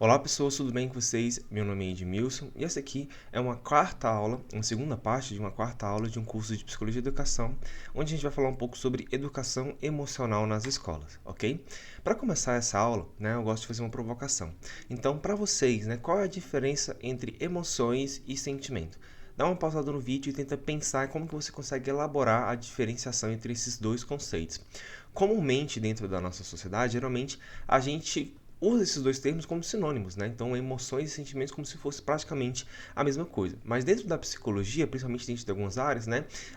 Olá pessoas, tudo bem com vocês? Meu nome é Edmilson e essa aqui é uma quarta aula, uma segunda parte de uma quarta aula de um curso de Psicologia e Educação, onde a gente vai falar um pouco sobre educação emocional nas escolas, ok? Para começar essa aula, eu gosto de fazer uma provocação. Então, para vocês, qual é a diferença entre emoções e sentimento? Dá uma pausada no vídeo e tenta pensar como que você consegue elaborar a diferenciação entre esses dois conceitos. Comumente, dentro da nossa sociedade, geralmente a gente usa esses dois termos como sinônimos, Então, emoções e sentimentos como se fosse praticamente a mesma coisa. Mas dentro da psicologia, principalmente dentro de algumas áreas,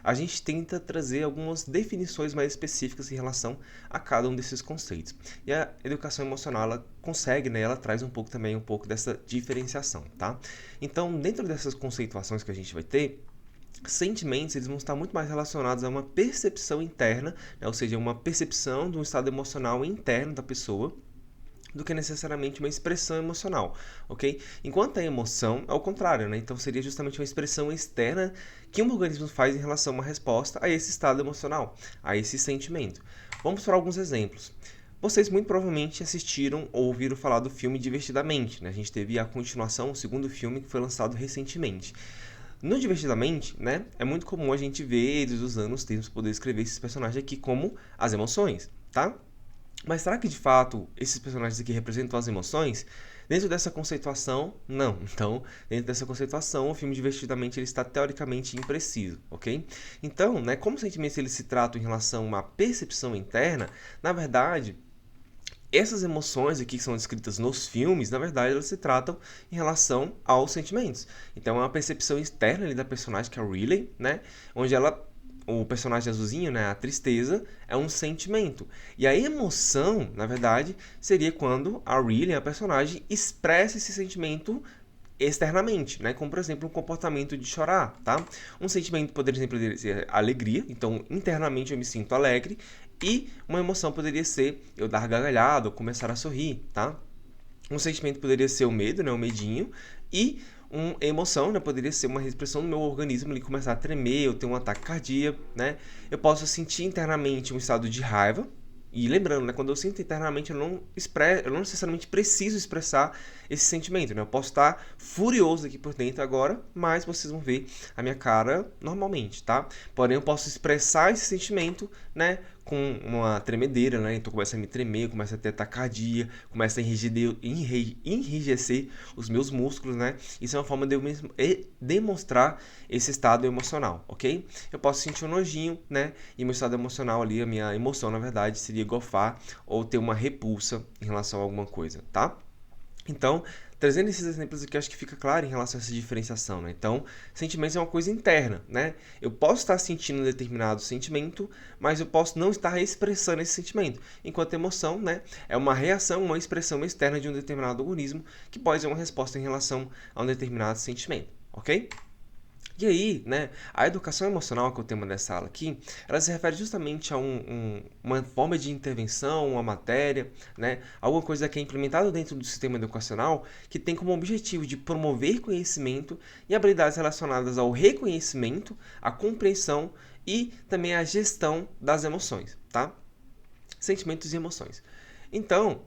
a gente tenta trazer algumas definições mais específicas em relação a cada um desses conceitos. E a educação emocional, ela consegue, ela traz um pouco dessa diferenciação, tá? Então, dentro dessas conceituações que a gente vai ter, sentimentos eles vão estar muito mais relacionados a uma percepção interna, ou seja, uma percepção de um estado emocional interno da pessoa, do que necessariamente uma expressão emocional, ok? Enquanto a emoção é o contrário, Então seria justamente uma expressão externa que um organismo faz em relação a uma resposta a esse estado emocional, a esse sentimento. Vamos para alguns exemplos. Vocês muito provavelmente assistiram ou ouviram falar do filme Divertidamente, A gente teve a continuação, o segundo filme que foi lançado recentemente. No Divertidamente, é muito comum a gente ver eles usando os termos para poder escrever esses personagens aqui como as emoções, tá? Mas será que de fato esses personagens aqui representam as emoções? Dentro dessa conceituação, não. Então, dentro dessa conceituação, o filme Divertidamente ele está teoricamente impreciso, ok? Então, como os sentimentos eles se tratam em relação a uma percepção interna, na verdade, essas emoções aqui que são descritas nos filmes, na verdade, elas se tratam em relação aos sentimentos. Então, é uma percepção externa ali da personagem, que é a Riley, onde o personagem azulzinho, a tristeza, é um sentimento. E a emoção, na verdade, seria quando a Riley, a personagem, expressa esse sentimento externamente, Como, por exemplo, um comportamento de chorar, tá? Um sentimento poderia ser alegria, então internamente eu me sinto alegre, e uma emoção poderia ser eu dar gargalhada ou começar a sorrir, tá? Um sentimento poderia ser o medo, o medinho, e uma emoção, poderia ser uma expressão do meu organismo ele começar a tremer, eu ter um ataque cardíaco, Eu posso sentir internamente um estado de raiva, e lembrando, quando eu sinto internamente, eu não necessariamente preciso expressar esse sentimento, Eu posso estar furioso aqui por dentro agora, mas vocês vão ver a minha cara normalmente, tá? Porém, eu posso expressar esse sentimento, com uma tremedeira, Então começa a me tremer, começa a ter taquicardia, começa a enrijecer os meus músculos, Isso é uma forma de eu mesmo demonstrar esse estado emocional, ok? Eu posso sentir um nojinho, E meu estado emocional ali, a minha emoção, na verdade, seria gofar ou ter uma repulsa em relação a alguma coisa, tá? Então, trazendo esses exemplos aqui, acho que fica claro em relação a essa diferenciação, Então, sentimentos é uma coisa interna, Eu posso estar sentindo um determinado sentimento, mas eu posso não estar expressando esse sentimento. Enquanto emoção, é uma reação, uma expressão externa de um determinado organismo que pode ser uma resposta em relação a um determinado sentimento, ok? E aí, a educação emocional, que é o tema dessa aula aqui, ela se refere justamente a uma forma de intervenção, uma matéria, alguma coisa que é implementada dentro do sistema educacional que tem como objetivo de promover conhecimento e habilidades relacionadas ao reconhecimento, à compreensão e também à gestão das emoções, tá? Sentimentos e emoções. Então,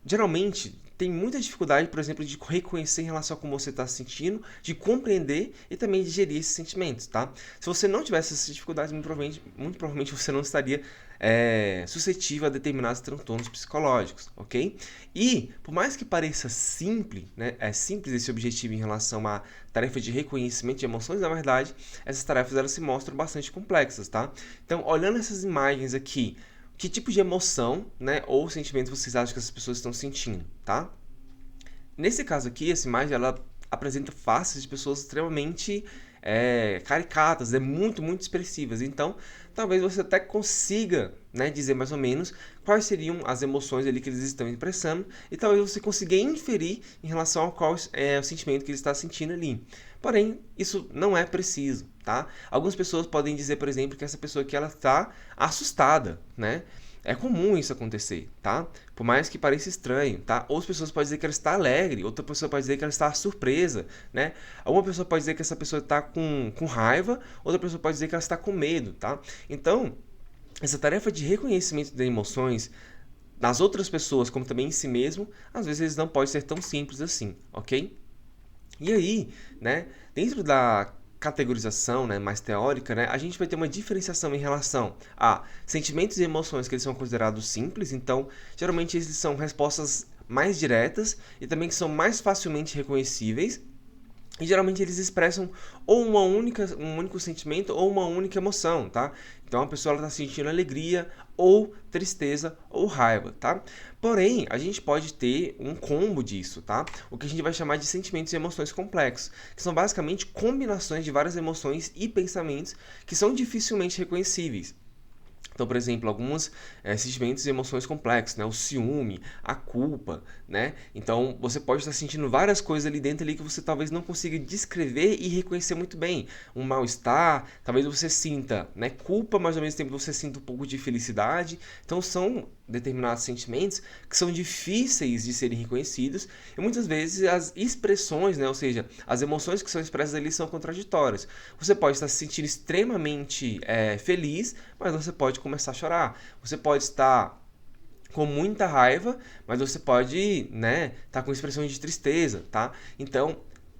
geralmente tem muita dificuldade, por exemplo, de reconhecer em relação a como você está se sentindo, de compreender e também de gerir esses sentimentos, tá? Se você não tivesse essas dificuldades, muito provavelmente você não estaria suscetível a determinados transtornos psicológicos, ok? E, por mais que pareça simples, é simples esse objetivo em relação à tarefa de reconhecimento de emoções, na verdade, essas tarefas elas se mostram bastante complexas, tá? Então, olhando essas imagens aqui, que tipo de emoção, ou sentimento vocês acham que essas pessoas estão sentindo, tá? Nesse caso aqui, essa imagem, ela apresenta faces de pessoas extremamente caricatas, muito, muito expressivas. Então, talvez você até consiga, dizer mais ou menos quais seriam as emoções ali que eles estão expressando e talvez você consiga inferir em relação ao qual é o sentimento que ele está sentindo ali. Porém, isso não é preciso, tá? Algumas pessoas podem dizer, por exemplo, que essa pessoa aqui ela está assustada, É comum isso acontecer, tá? Por mais que pareça estranho, tá? Outras pessoas podem dizer que ela está alegre, outra pessoa pode dizer que ela está surpresa, Alguma pessoa pode dizer que essa pessoa está com raiva, outra pessoa pode dizer que ela está com medo, tá? Então, essa tarefa de reconhecimento de emoções nas outras pessoas, como também em si mesmo, às vezes eles não podem ser tão simples assim, ok? E aí, né, dentro da categorização, né, mais teórica, né, a gente vai ter uma diferenciação em relação a sentimentos e emoções que eles são considerados simples, então, geralmente eles são respostas mais diretas e também que são mais facilmente reconhecíveis, e geralmente eles expressam ou um único sentimento ou uma única emoção, tá? Então a pessoa está sentindo alegria ou tristeza ou raiva, tá? Porém, a gente pode ter um combo disso, tá? O que a gente vai chamar de sentimentos e emoções complexos, que são basicamente combinações de várias emoções e pensamentos que são dificilmente reconhecíveis. Então, por exemplo, alguns sentimentos e emoções complexos, né? O ciúme, a culpa, né? Então, você pode estar sentindo várias coisas ali dentro ali que você talvez não consiga descrever e reconhecer muito bem. Um mal-estar, talvez você sinta, né, culpa, mas ao mesmo tempo você sinta um pouco de felicidade. Então, são determinados sentimentos que são difíceis de serem reconhecidos e muitas vezes as expressões, né, ou seja, as emoções que são expressas ali são contraditórias. Você pode estar se sentindo extremamente feliz, mas você pode começar a chorar. Você pode estar com muita raiva, mas você pode, né, estar com expressões de tristeza, tá? Então,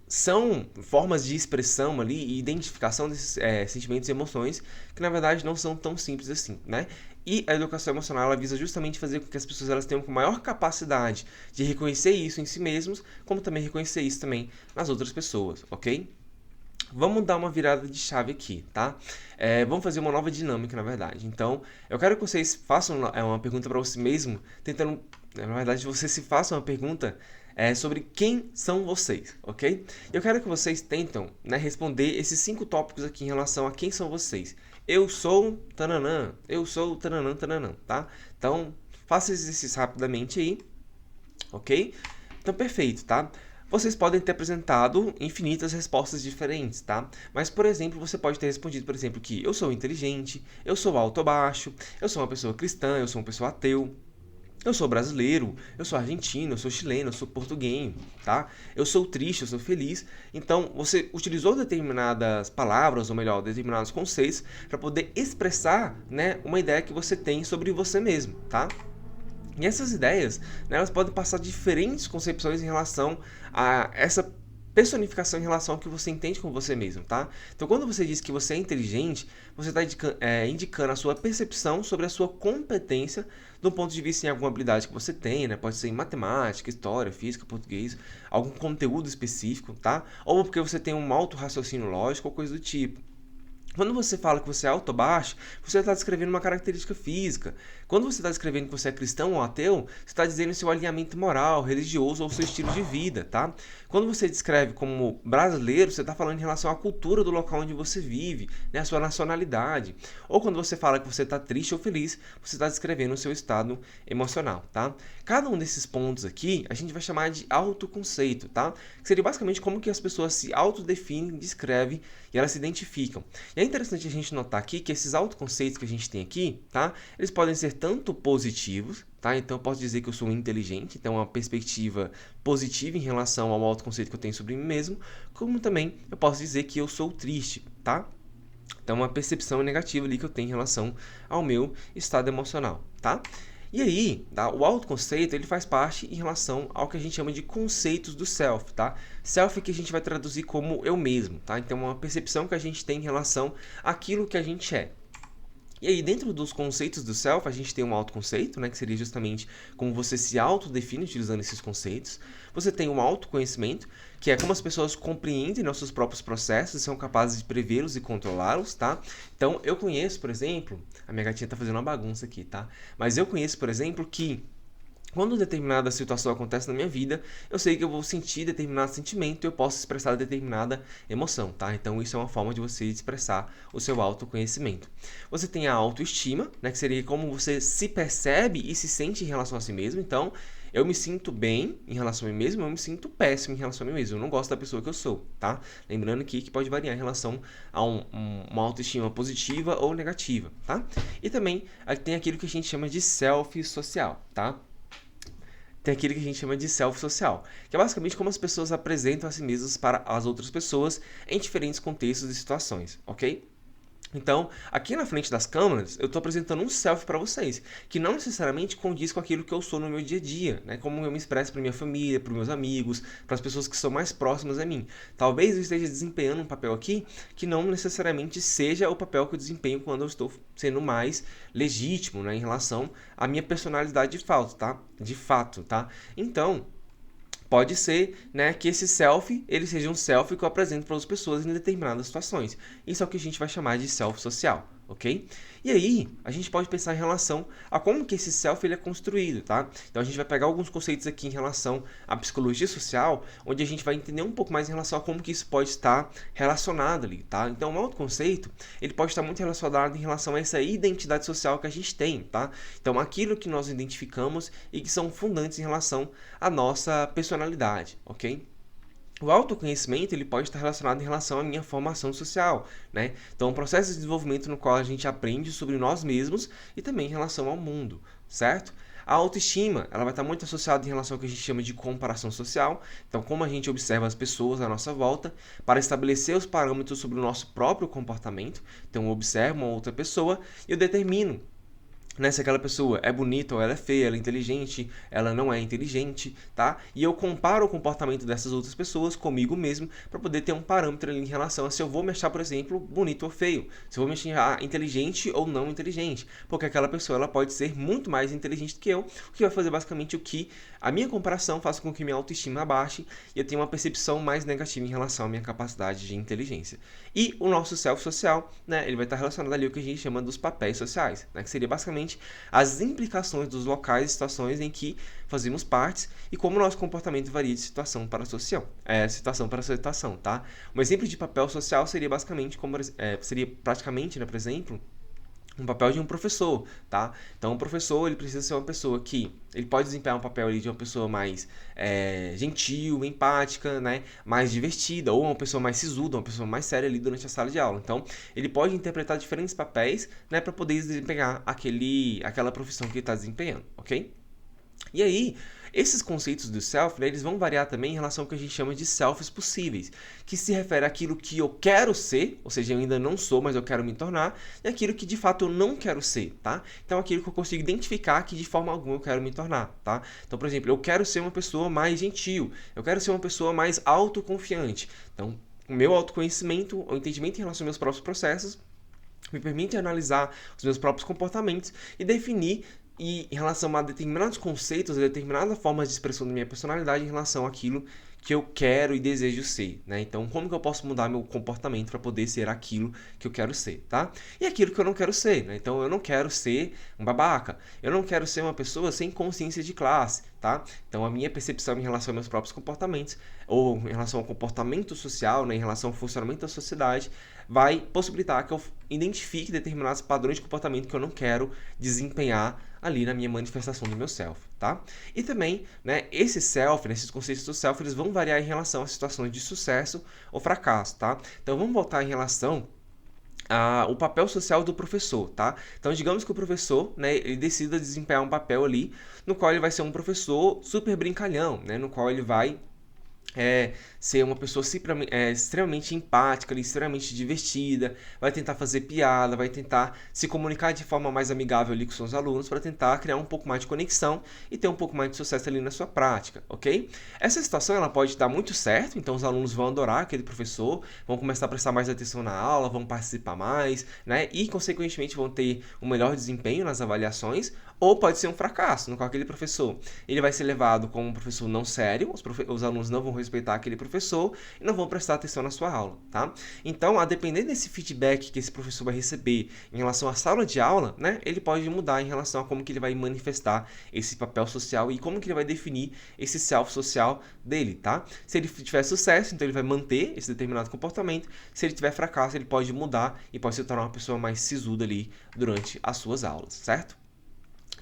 são formas de expressão ali e identificação desses sentimentos e emoções que, na verdade, não são tão simples assim, né? E a educação emocional, ela visa justamente fazer com que as pessoas elas tenham maior capacidade de reconhecer isso em si mesmos, como também reconhecer isso também nas outras pessoas, ok? Vamos dar uma virada de chave aqui, tá? Vamos fazer uma nova dinâmica, na verdade. Então, eu quero que vocês façam uma pergunta para você mesmo, tentando, na verdade, você se faça uma pergunta sobre quem são vocês, ok? Eu quero que vocês tentam, né, responder esses 5 tópicos aqui em relação a quem são vocês. Eu sou tananã, eu sou tananã, tananã, tá? Então, faça esse exercício rapidamente aí, ok? Então, perfeito, tá? Vocês podem ter apresentado infinitas respostas diferentes, tá? Mas, por exemplo, você pode ter respondido, por exemplo, que eu sou inteligente, eu sou alto ou baixo, eu sou uma pessoa cristã, eu sou uma pessoa ateu, eu sou brasileiro, eu sou argentino, eu sou chileno, eu sou português, tá? Eu sou triste, eu sou feliz. Então, você utilizou determinadas palavras, ou melhor, determinados conceitos, para poder expressar, né, uma ideia que você tem sobre você mesmo, tá? E essas ideias, né, elas podem passar diferentes concepções em relação a essa personificação em relação ao que você entende com você mesmo, tá? Então, quando você diz que você é inteligente, você está indicando a sua percepção sobre a sua competência do ponto de vista em alguma habilidade que você tem, né? Pode ser em matemática, história, física, português, algum conteúdo específico, tá? Ou porque você tem um alto raciocínio lógico ou coisa do tipo. Quando você fala que você é alto ou baixo, você está descrevendo uma característica física. Quando você está descrevendo que você é cristão ou ateu, você está dizendo seu alinhamento moral, religioso ou seu estilo de vida, tá? Quando você descreve como brasileiro, você está falando em relação à cultura do local onde você vive, né, a sua nacionalidade. Ou quando você fala que você está triste ou feliz, você está descrevendo o seu estado emocional, tá? Cada um desses pontos aqui, a gente vai chamar de autoconceito, tá? Que seria basicamente como que as pessoas se autodefinem, descrevem e elas se identificam. E é interessante a gente notar aqui que esses autoconceitos que a gente tem aqui, tá? Eles podem ser tanto positivos, tá? Então eu posso dizer que eu sou inteligente, então é uma perspectiva positiva em relação ao autoconceito que eu tenho sobre mim mesmo, como também eu posso dizer que eu sou triste, tá? Então uma percepção negativa ali que eu tenho em relação ao meu estado emocional, tá? E aí, tá, o autoconceito ele faz parte em relação ao que a gente chama de conceitos do self, tá? Self é que a gente vai traduzir como eu mesmo, tá? Então é uma percepção que a gente tem em relação àquilo que a gente é. E aí, dentro dos conceitos do self, a gente tem um autoconceito, né, que seria justamente como você se autodefine utilizando esses conceitos. Você tem um autoconhecimento, que é como as pessoas compreendem nossos próprios processos e são capazes de prevê-los e controlá-los, tá? Então, eu conheço, por exemplo, a minha gatinha tá fazendo uma bagunça aqui, tá? Mas eu conheço, por exemplo, que quando determinada situação acontece na minha vida, eu sei que eu vou sentir determinado sentimento e eu posso expressar determinada emoção, tá? Então isso é uma forma de você expressar o seu autoconhecimento. Você tem a autoestima, né, que seria como você se percebe e se sente em relação a si mesmo. Então, eu me sinto bem em relação a mim mesmo, eu me sinto péssimo em relação a mim mesmo. Eu não gosto da pessoa que eu sou, tá? Lembrando aqui que pode variar em relação a uma autoestima positiva ou negativa, tá? E também tem aquilo que a gente chama de self social, tá? Tem aquilo que a gente chama de self-social, que é basicamente como as pessoas apresentam a si mesmas para as outras pessoas em diferentes contextos e situações, ok? Então, aqui na frente das câmeras, eu estou apresentando um self para vocês, que não necessariamente condiz com aquilo que eu sou no meu dia a dia, né? Como eu me expresso para minha família, para meus amigos, para as pessoas que são mais próximas a mim. Talvez eu esteja desempenhando um papel aqui que não necessariamente seja o papel que eu desempenho quando eu estou sendo mais legítimo, né, em relação à minha personalidade de fato, tá? Então, pode ser, né, que esse selfie ele seja um selfie que eu apresento para outras pessoas em determinadas situações. Isso é o que a gente vai chamar de selfie social, ok? E aí, a gente pode pensar em relação a como que esse selfie ele é construído, tá? Então a gente vai pegar alguns conceitos aqui em relação à psicologia social, onde a gente vai entender um pouco mais em relação a como que isso pode estar relacionado ali, tá? Então, um outro conceito, ele pode estar muito relacionado em relação a essa identidade social que a gente tem, tá? Então, aquilo que nós identificamos e que são fundantes em relação à nossa personalidade, ok? O autoconhecimento ele pode estar relacionado em relação à minha formação social, né? Então, um processo de desenvolvimento no qual a gente aprende sobre nós mesmos e também em relação ao mundo, certo? A autoestima, ela vai estar muito associada em relação ao que a gente chama de comparação social. Então, como a gente observa as pessoas à nossa volta para estabelecer os parâmetros sobre o nosso próprio comportamento. Então, eu observo uma outra pessoa e eu determino, né, se aquela pessoa é bonita ou ela é feia, ela é inteligente, ela não é inteligente, tá? E eu comparo o comportamento dessas outras pessoas comigo mesmo para poder ter um parâmetro ali em relação a se eu vou me achar, por exemplo, bonito ou feio, se eu vou me achar inteligente ou não inteligente, porque aquela pessoa ela pode ser muito mais inteligente do que eu, o que vai fazer basicamente o que a minha comparação faça com que minha autoestima abaixe e eu tenha uma percepção mais negativa em relação à minha capacidade de inteligência. E o nosso self social, né, ele vai estar relacionado ali ao que a gente chama dos papéis sociais, né, que seria basicamente as implicações dos locais e situações em que fazemos parte e como o nosso comportamento varia de situação para situação, tá? Um exemplo de papel social seria basicamente seria praticamente, né, por exemplo, um papel de um professor, tá? Então, o professor, ele precisa ser uma pessoa que... Ele pode desempenhar um papel ali de uma pessoa mais gentil, empática, né? Mais divertida, ou uma pessoa mais sisuda, uma pessoa mais séria ali durante a sala de aula. Então, ele pode interpretar diferentes papéis, né? Para poder desempenhar aquela profissão que ele está desempenhando, ok? E aí, esses conceitos do self, né, eles vão variar também em relação ao que a gente chama de selfies possíveis, que se refere àquilo que eu quero ser, ou seja, eu ainda não sou, mas eu quero me tornar, e aquilo que de fato eu não quero ser, tá? Então, aquilo que eu consigo identificar que de forma alguma eu quero me tornar, tá? Então, por exemplo, eu quero ser uma pessoa mais gentil, eu quero ser uma pessoa mais autoconfiante. Então, o meu autoconhecimento, o entendimento em relação aos meus próprios processos, me permite analisar os meus próprios comportamentos e definir em relação a determinados conceitos, a determinadas formas de expressão da minha personalidade em relação àquilo que eu quero e desejo ser, né? Então, como que eu posso mudar meu comportamento para poder ser aquilo que eu quero ser, tá? E aquilo que eu não quero ser, né? Então, eu não quero ser um babaca, eu não quero ser uma pessoa sem consciência de classe, tá? Então, a minha percepção em relação aos meus próprios comportamentos, ou em relação ao comportamento social, né? Em relação ao funcionamento da sociedade, vai possibilitar que eu identifique determinados padrões de comportamento que eu não quero desempenhar ali na minha manifestação do meu self, tá? E também, né, esse self, né, esses conceitos do self, eles vão variar em relação a situações de sucesso ou fracasso, tá? Então, vamos voltar em relação o papel social do professor, tá? Então, digamos que o professor, né, ele decida desempenhar um papel ali, no qual ele vai ser um professor super brincalhão, né, no qual ele vai ser uma pessoa extremamente empática, extremamente divertida, vai tentar fazer piada, vai tentar se comunicar de forma mais amigável ali com seus alunos para tentar criar um pouco mais de conexão e ter um pouco mais de sucesso ali na sua prática, ok? Essa situação ela pode dar muito certo, então os alunos vão adorar aquele professor, vão começar a prestar mais atenção na aula, vão participar mais, né? E consequentemente vão ter um melhor desempenho nas avaliações, ou pode ser um fracasso, no qual aquele professor ele vai ser levado como um professor não sério, os alunos não vão respeitar aquele professor e não vão prestar atenção na sua aula, tá? Então, a depender desse feedback que esse professor vai receber em relação à sala de aula, né, ele pode mudar em relação a como que ele vai manifestar esse papel social e como que ele vai definir esse self social dele, tá? Se ele tiver sucesso, então ele vai manter esse determinado comportamento. Se ele tiver fracasso, ele pode mudar e pode se tornar uma pessoa mais sisuda ali durante as suas aulas, certo?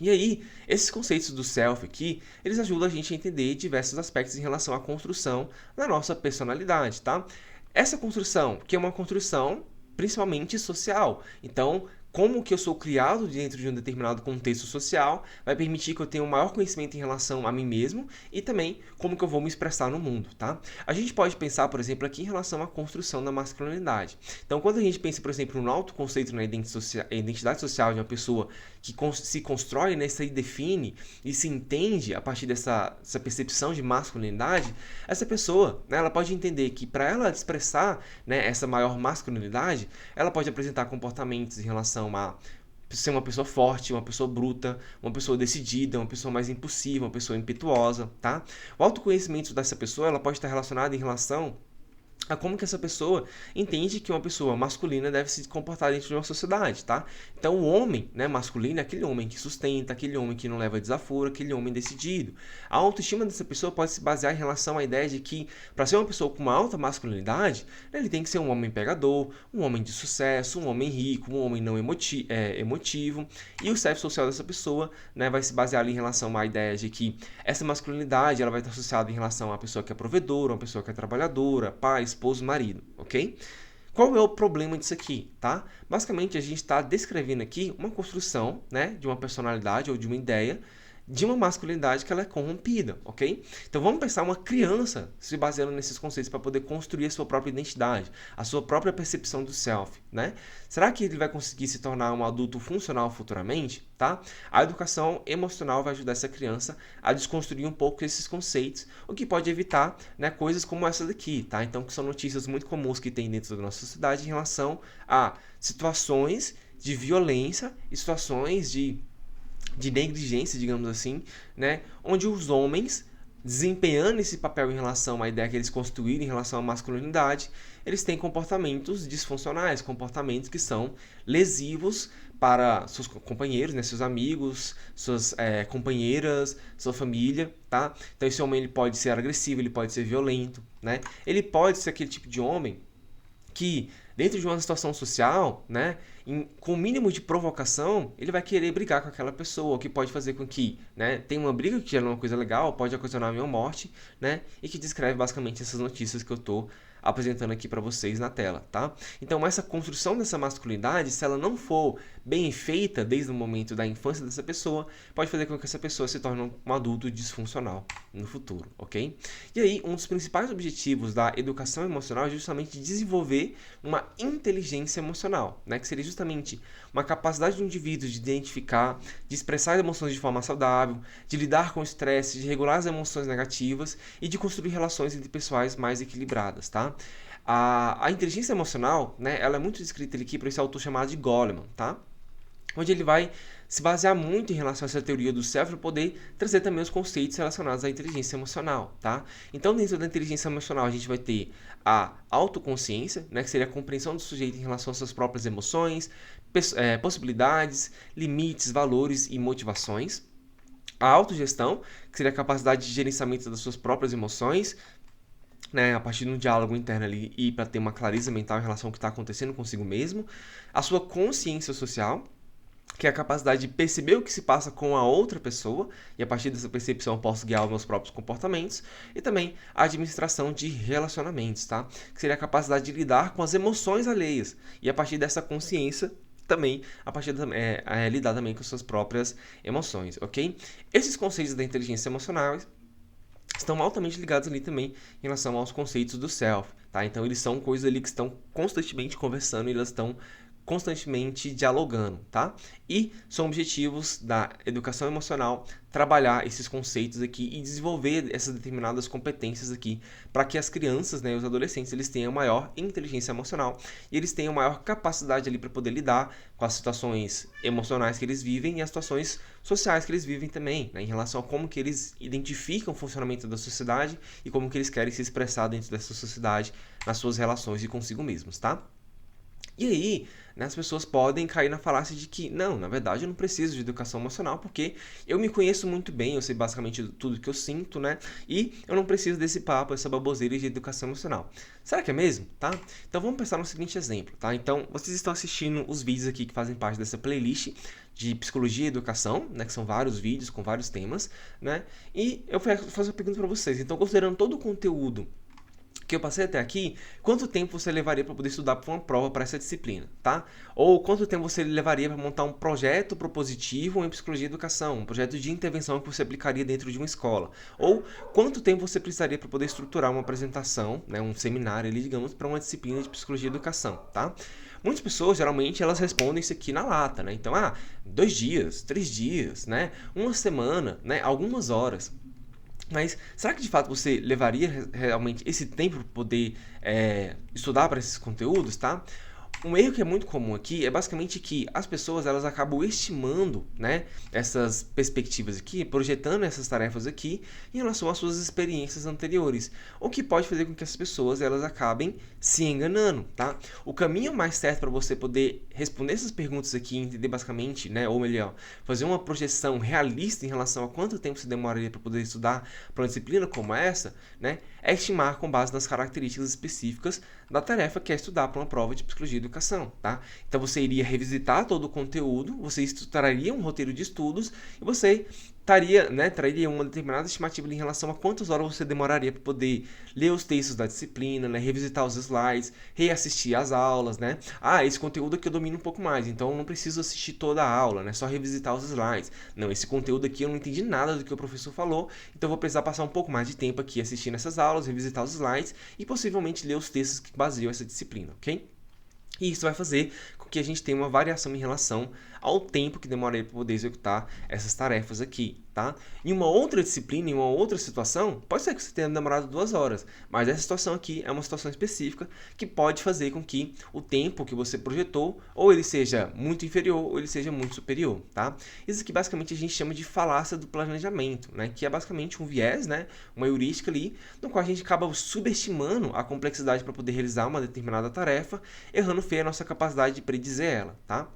E aí, esses conceitos do self aqui, eles ajudam a gente a entender diversos aspectos em relação à construção da nossa personalidade, tá? Essa construção, que é uma construção principalmente social. Então, como que eu sou criado dentro de um determinado contexto social, vai permitir que eu tenha um maior conhecimento em relação a mim mesmo e também como que eu vou me expressar no mundo, tá? A gente pode pensar, por exemplo, aqui em relação à construção da masculinidade. Então, quando a gente pensa, por exemplo, no autoconceito na identidade social de uma pessoa que se constrói, né, se define e se entende a partir dessa percepção de masculinidade, essa pessoa, né, ela pode entender que para ela expressar, né, essa maior masculinidade, ela pode apresentar comportamentos em relação a ser uma pessoa forte, uma pessoa bruta, uma pessoa decidida, uma pessoa mais impulsiva, uma pessoa impetuosa, tá? O autoconhecimento dessa pessoa, ela pode estar relacionado em relação a como que essa pessoa entende que uma pessoa masculina deve se comportar dentro de uma sociedade, tá? Então, o homem, né, masculino é aquele homem que sustenta, aquele homem que não leva desaforo, aquele homem decidido. A autoestima dessa pessoa pode se basear em relação à ideia de que, para ser uma pessoa com uma alta masculinidade, né, ele tem que ser um homem pegador, um homem de sucesso, um homem rico, um homem não emotivo. E o status social dessa pessoa, né, vai se basear ali em relação à ideia de que essa masculinidade ela vai estar associada em relação à pessoa que é provedora, uma pessoa que é trabalhadora, pai, esposo, marido, ok? Qual é o problema disso aqui, tá? Basicamente, a gente está descrevendo aqui uma construção, né, de uma personalidade ou de uma ideia de uma masculinidade que ela é corrompida, ok? Então vamos pensar uma criança se baseando nesses conceitos para poder construir a sua própria identidade, a sua própria percepção do self, né? Será que ele vai conseguir se tornar um adulto funcional futuramente, tá? A educação emocional vai ajudar essa criança a desconstruir um pouco esses conceitos, o que pode evitar, né, coisas como essa daqui, tá? Então, que são notícias muito comuns que tem dentro da nossa sociedade em relação a situações de violência e situações de negligência, digamos assim, né? Onde os homens, desempenhando esse papel em relação à ideia que eles construíram em relação à masculinidade, eles têm comportamentos disfuncionais, comportamentos que são lesivos para seus companheiros, né? Seus amigos, suas companheiras, sua família, tá? Então esse homem ele pode ser agressivo, ele pode ser violento, né? Ele pode ser aquele tipo de homem que, dentro de uma situação social, né, com o mínimo de provocação, ele vai querer brigar com aquela pessoa, o que pode fazer com que, né, tenha uma briga que já não é uma coisa legal, pode ocasionar a minha morte, né, e que descreve basicamente essas notícias que eu estou apresentando aqui para vocês na tela, tá? Então, essa construção dessa masculinidade, se ela não for bem feita desde o momento da infância dessa pessoa, pode fazer com que essa pessoa se torne um adulto disfuncional no futuro, ok? E aí, um dos principais objetivos da educação emocional é justamente desenvolver uma inteligência emocional, né? Que seria justamente uma capacidade do indivíduo de identificar, de expressar emoções de forma saudável, de lidar com o estresse, de regular as emoções negativas e de construir relações interpessoais mais equilibradas, tá? A inteligência emocional, né, ela é muito descrita aqui por esse autor chamado de Goleman, tá? Onde ele vai se basear muito em relação a essa teoria do self para poder trazer também os conceitos relacionados à inteligência emocional, tá? Então, dentro da inteligência emocional, a gente vai ter a autoconsciência, né, que seria a compreensão do sujeito em relação às suas próprias emoções, possibilidades, limites, valores e motivações. A autogestão, que seria a capacidade de gerenciamento das suas próprias emoções, né, a partir de um diálogo interno ali e para ter uma clareza mental em relação ao que está acontecendo consigo mesmo. A sua consciência social, que é a capacidade de perceber o que se passa com a outra pessoa, e a partir dessa percepção eu posso guiar os meus próprios comportamentos, e também a administração de relacionamentos, tá? Que seria a capacidade de lidar com as emoções alheias, e a partir dessa consciência também, a partir lidar também com suas próprias emoções, ok? Esses conceitos da inteligência emocional estão altamente ligados ali também em relação aos conceitos do self, tá? Então eles são coisas ali que estão constantemente conversando e elas estão constantemente dialogando, tá? E são objetivos da educação emocional trabalhar esses conceitos aqui e desenvolver essas determinadas competências aqui para que as crianças, né, os adolescentes, eles tenham maior inteligência emocional e eles tenham maior capacidade ali para poder lidar com as situações emocionais que eles vivem e as situações sociais que eles vivem também, né, em relação a como que eles identificam o funcionamento da sociedade e como que eles querem se expressar dentro dessa sociedade nas suas relações e consigo mesmos, tá? E aí, né, as pessoas podem cair na falácia de que, não, na verdade eu não preciso de educação emocional porque eu me conheço muito bem, eu sei basicamente tudo que eu sinto, né? E eu não preciso desse papo, essa baboseira de educação emocional. Será que é mesmo? Tá? Então vamos pensar no seguinte exemplo, tá? Então, vocês estão assistindo os vídeos aqui que fazem parte dessa playlist de psicologia e educação, né? Que são vários vídeos com vários temas, né? E eu faço uma pergunta para vocês. Então, considerando todo o conteúdo que eu passei até aqui, quanto tempo você levaria para poder estudar para uma prova para essa disciplina, tá? Ou quanto tempo você levaria para montar um projeto propositivo em psicologia e educação, um projeto de intervenção que você aplicaria dentro de uma escola? Ou quanto tempo você precisaria para poder estruturar uma apresentação, né, um seminário ali, digamos, para uma disciplina de psicologia e educação, tá? Muitas pessoas, geralmente, elas respondem isso aqui na lata, né? Então, 2 dias, 3 dias, né? Uma semana, né? Algumas horas. Mas será que de fato você levaria realmente esse tempo para poder estudar para esses conteúdos, tá? Um erro que é muito comum aqui é basicamente que as pessoas elas acabam estimando, né, essas perspectivas aqui, projetando essas tarefas aqui em relação às suas experiências anteriores, o que pode fazer com que as pessoas elas acabem se enganando, tá? O caminho mais certo para você poder responder essas perguntas aqui, entender basicamente, né, ou melhor, fazer uma projeção realista em relação a quanto tempo você demoraria para poder estudar para uma disciplina como essa, né, é estimar com base nas características específicas da tarefa que é estudar para uma prova de psicologia e educação, tá? Então você iria revisitar todo o conteúdo, você estruturaria um roteiro de estudos e você traria uma determinada estimativa em relação a quantas horas você demoraria para poder ler os textos da disciplina, né, revisitar os slides, reassistir as aulas, né? Esse conteúdo aqui eu domino um pouco mais, então eu não preciso assistir toda a aula, né? Só revisitar os slides. Não, esse conteúdo aqui eu não entendi nada do que o professor falou, então eu vou precisar passar um pouco mais de tempo aqui assistindo essas aulas, revisitar os slides e possivelmente ler os textos que baseiam essa disciplina, ok? E isso vai fazer com que a gente tenha uma variação em relação ao tempo que demoraria para poder executar essas tarefas aqui, tá? Em uma outra disciplina, em uma outra situação, pode ser que você tenha demorado 2 horas, mas essa situação aqui é uma situação específica que pode fazer com que o tempo que você projetou, ou ele seja muito inferior, ou ele seja muito superior, tá? Isso aqui basicamente a gente chama de falácia do planejamento, né? Que é basicamente um viés, né? Uma heurística ali, no qual a gente acaba subestimando a complexidade para poder realizar uma determinada tarefa, errando feio a nossa capacidade de predizer ela, tá?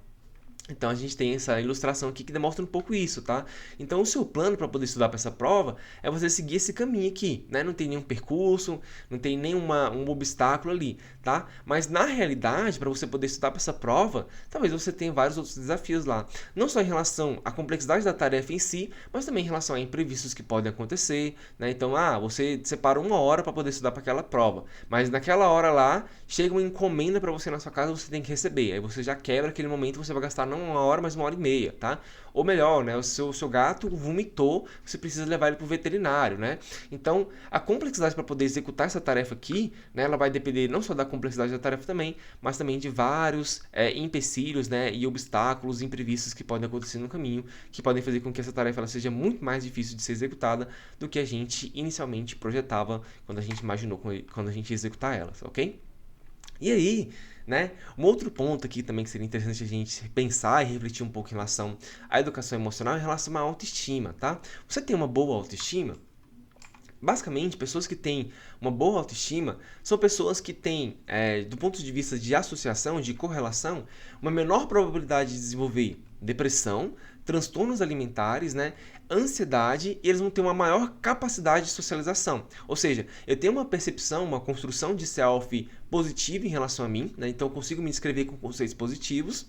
Então a gente tem essa ilustração aqui que demonstra um pouco isso, tá? Então o seu plano para poder estudar para essa prova é você seguir esse caminho aqui, né? Não tem nenhum percurso, não tem um obstáculo ali, tá? Mas na realidade, para você poder estudar para essa prova, talvez você tenha vários outros desafios lá. Não só em relação à complexidade da tarefa em si, mas também em relação a imprevistos que podem acontecer, né? Então, você separa 1 hora para poder estudar para aquela prova, mas naquela hora lá, chega uma encomenda para você na sua casa, você tem que receber. Aí você já quebra aquele momento, você vai gastar não 1 hora, mas 1h30, tá? Ou melhor, né? O seu gato vomitou, você precisa levar ele para o veterinário, né? Então, a complexidade para poder executar essa tarefa aqui, né? Ela vai depender não só da complexidade da tarefa também, mas também de vários empecilhos, né? E obstáculos imprevistos que podem acontecer no caminho, que podem fazer com que essa tarefa ela seja muito mais difícil de ser executada do que a gente inicialmente projetava quando a gente imaginou, quando a gente ia executar elas, ok? E aí, né, um outro ponto aqui também que seria interessante a gente pensar e refletir um pouco em relação à educação emocional, em relação à autoestima, tá? Você tem uma boa autoestima? Basicamente, pessoas que têm uma boa autoestima são pessoas que têm, do ponto de vista de associação, de correlação, uma menor probabilidade de desenvolver depressão, transtornos alimentares, né, ansiedade, e eles vão ter uma maior capacidade de socialização. Ou seja, eu tenho uma percepção, uma construção de self positiva em relação a mim, né, então eu consigo me descrever com conceitos positivos,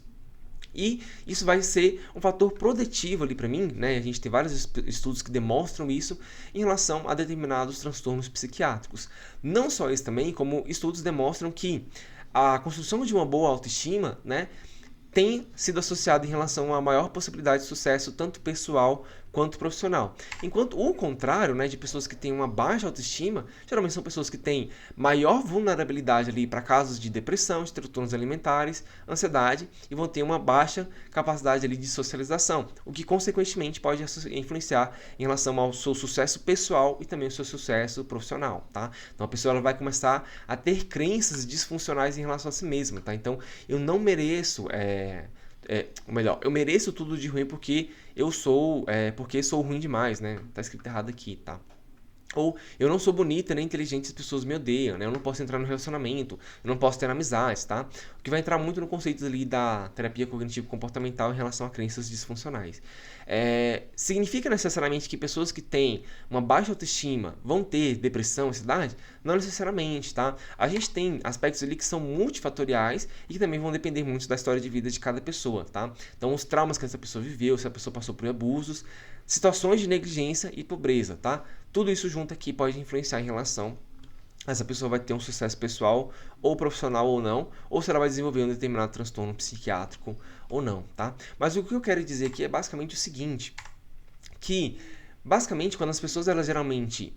e isso vai ser um fator protetivo ali para mim, né? A gente tem vários estudos que demonstram isso em relação a determinados transtornos psiquiátricos. Não só isso também, como estudos demonstram que a construção de uma boa autoestima, né, tem sido associado em relação a maior possibilidade de sucesso, tanto pessoal quanto profissional. Enquanto o contrário, né, de pessoas que têm uma baixa autoestima, geralmente são pessoas que têm maior vulnerabilidade ali para casos de depressão, de transtornos alimentares, ansiedade, e vão ter uma baixa capacidade ali de socialização, o que consequentemente pode influenciar em relação ao seu sucesso pessoal e também ao seu sucesso profissional, tá? Então a pessoa ela vai começar a ter crenças disfuncionais em relação a si mesma, tá? Então eu não mereço ou melhor, eu mereço tudo de ruim porque porque sou ruim demais, né? Tá escrito errado aqui, tá? Ou eu não sou bonita nem inteligente, as pessoas me odeiam, né? Eu não posso entrar no relacionamento, eu não posso ter amizades, tá? O que vai entrar muito no conceito ali da terapia cognitivo-comportamental em relação a crenças disfuncionais. Significa necessariamente que pessoas que têm uma baixa autoestima vão ter depressão, ansiedade? Não necessariamente, tá? A gente tem aspectos ali que são multifatoriais e que também vão depender muito da história de vida de cada pessoa, tá? Então, os traumas que essa pessoa viveu, se a pessoa passou por abusos, situações de negligência e pobreza, tá? Tudo isso junto aqui pode influenciar em relação essa pessoa vai ter um sucesso pessoal ou profissional ou não, ou se ela vai desenvolver um determinado transtorno psiquiátrico ou não, tá? Mas o que eu quero dizer aqui é basicamente o seguinte, que basicamente quando as pessoas elas geralmente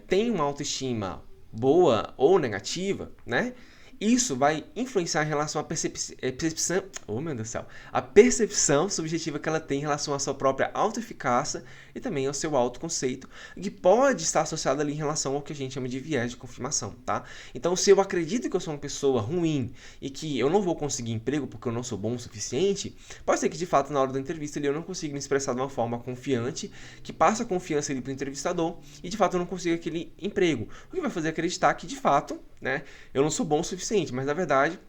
têm uma autoestima boa ou negativa, né? Isso vai influenciar em relação à percepção, oh meu Deus do céu, a percepção subjetiva que ela tem em relação à sua própria autoeficácia e também ao seu autoconceito, que pode estar associado ali em relação ao que a gente chama de viés de confirmação, tá? Então, se eu acredito que eu sou uma pessoa ruim e que eu não vou conseguir emprego porque eu não sou bom o suficiente, pode ser que de fato na hora da entrevista eu não consiga me expressar de uma forma confiante, que passa confiança ali para o entrevistador e de fato eu não consigo aquele emprego, o que vai fazer acreditar que de fato, né, eu não sou bom o suficiente, mas na verdade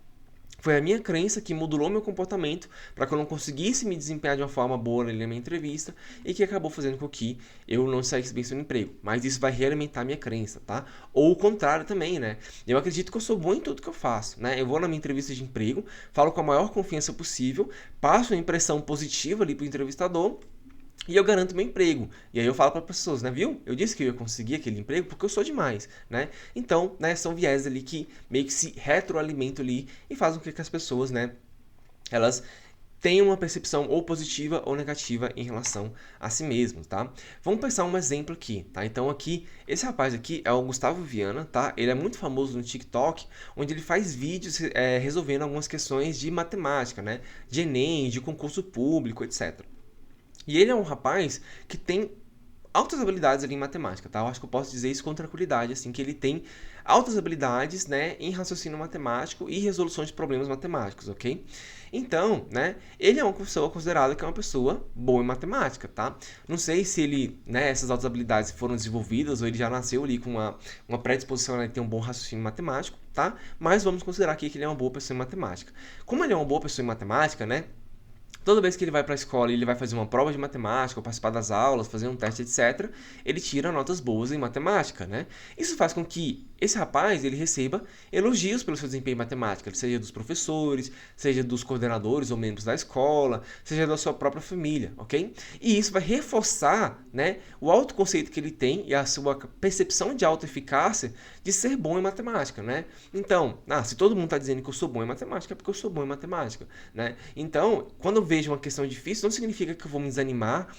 foi a minha crença que modulou meu comportamento para que eu não conseguisse me desempenhar de uma forma boa ali na minha entrevista e que acabou fazendo com que eu não saísse bem no emprego. Mas isso vai realimentar a minha crença, tá? Ou o contrário também, né? Eu acredito que eu sou bom em tudo que eu faço, né? Eu vou na minha entrevista de emprego, falo com a maior confiança possível, passo uma impressão positiva ali pro entrevistador e eu garanto meu emprego. E aí eu falo para as pessoas, né, viu? Eu disse que eu ia conseguir aquele emprego porque eu sou demais, né? Então, né, são viés ali que meio que se retroalimentam ali e fazem com que as pessoas, né, elas tenham uma percepção ou positiva ou negativa em relação a si mesmos, tá? Vamos pensar um exemplo aqui, tá? Então aqui, esse rapaz aqui é o Gustavo Viana, tá? Ele é muito famoso no TikTok, onde ele faz vídeos resolvendo algumas questões de matemática, né? De Enem, de concurso público, etc. E ele é um rapaz que tem altas habilidades ali em matemática, tá? Eu acho que eu posso dizer isso com tranquilidade, assim, que ele tem altas habilidades, né, em raciocínio matemático e resolução de problemas matemáticos, ok? Então, né, ele é uma pessoa considerada que é uma pessoa boa em matemática, tá? Não sei se ele, né, essas altas habilidades foram desenvolvidas ou ele já nasceu ali com uma predisposição a ter um bom raciocínio matemático, tá? Mas vamos considerar aqui que ele é uma boa pessoa em matemática. Como ele é uma boa pessoa em matemática, né, toda vez que ele vai para a escola e ele vai fazer uma prova de matemática, ou participar das aulas, fazer um teste, etc., ele tira notas boas em matemática, né? Isso faz com que esse rapaz ele receba elogios pelo seu desempenho em matemática, seja dos professores, seja dos coordenadores ou membros da escola, seja da sua própria família, ok? E isso vai reforçar, né, o autoconceito que ele tem e a sua percepção de autoeficácia de ser bom em matemática, né? Então, se todo mundo está dizendo que eu sou bom em matemática, é porque eu sou bom em matemática, né? Então, quando eu vejo uma questão difícil, não significa que eu vou me desanimar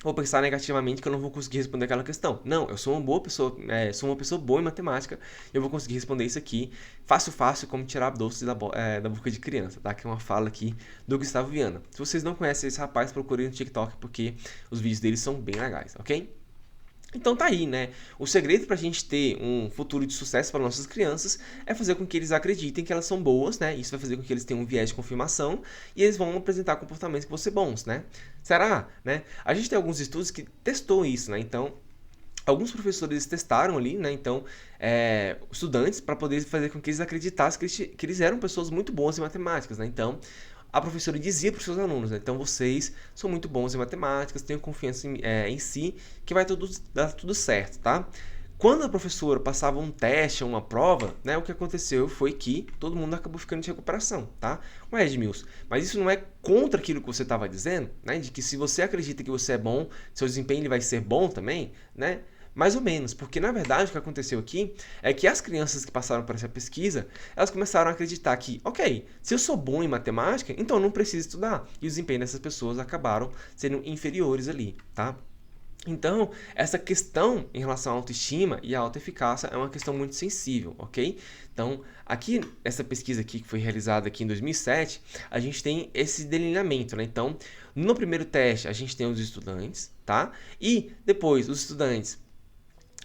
ou pensar negativamente que eu não vou conseguir responder aquela questão. Não, eu sou uma boa pessoa, sou uma pessoa boa em matemática e eu vou conseguir responder isso aqui fácil, como tirar doce da boca de criança, tá? Que é uma fala aqui do Gustavo Viana. Se vocês não conhecem esse rapaz, procurem no TikTok porque os vídeos dele são bem legais, ok? Então tá aí, né? O segredo pra gente ter um futuro de sucesso para nossas crianças é fazer com que eles acreditem que elas são boas, né? Isso vai fazer com que eles tenham um viés de confirmação e eles vão apresentar comportamentos que vão ser bons, né? Será? Né? A gente tem alguns estudos que testou isso, né? Então, alguns professores testaram ali, né? Então, estudantes para poder fazer com que eles acreditassem que eles eram pessoas muito boas em matemáticas, né? Então, a professora dizia para os seus alunos, né? Então vocês são muito bons em matemáticas, tenham confiança em si, que vai dar tudo certo, tá? Quando a professora passava um teste ou uma prova, né, o que aconteceu foi que todo mundo acabou ficando de recuperação, tá? Ué, Edmilson, mas isso não é contra aquilo que você estava dizendo, né? De que se você acredita que você é bom, seu desempenho ele vai ser bom também, né? Mais ou menos, porque na verdade o que aconteceu aqui é que as crianças que passaram por essa pesquisa, elas começaram a acreditar que, ok, se eu sou bom em matemática, então eu não preciso estudar. E o desempenho dessas pessoas acabaram sendo inferiores ali, tá? Então, essa questão em relação à autoestima e à autoeficácia é uma questão muito sensível, ok? Então, aqui, essa pesquisa aqui que foi realizada aqui em 2007, a gente tem esse delineamento, né? Então, no primeiro teste, a gente tem os estudantes, tá? E depois, os estudantes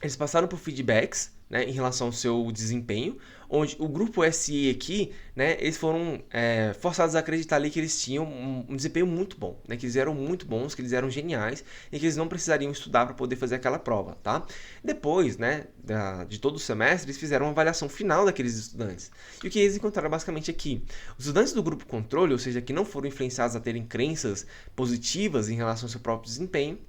eles passaram por feedbacks, né, em relação ao seu desempenho, onde o grupo SE aqui, né, eles foram forçados a acreditar ali que eles tinham um desempenho muito bom, né, que eles eram muito bons, que eles eram geniais e que eles não precisariam estudar para poder fazer aquela prova, tá? Depois, né, de todo o semestre, eles fizeram uma avaliação final daqueles estudantes. E o que eles encontraram basicamente aqui? Os estudantes do grupo controle, ou seja, que não foram influenciados a terem crenças positivas em relação ao seu próprio desempenho,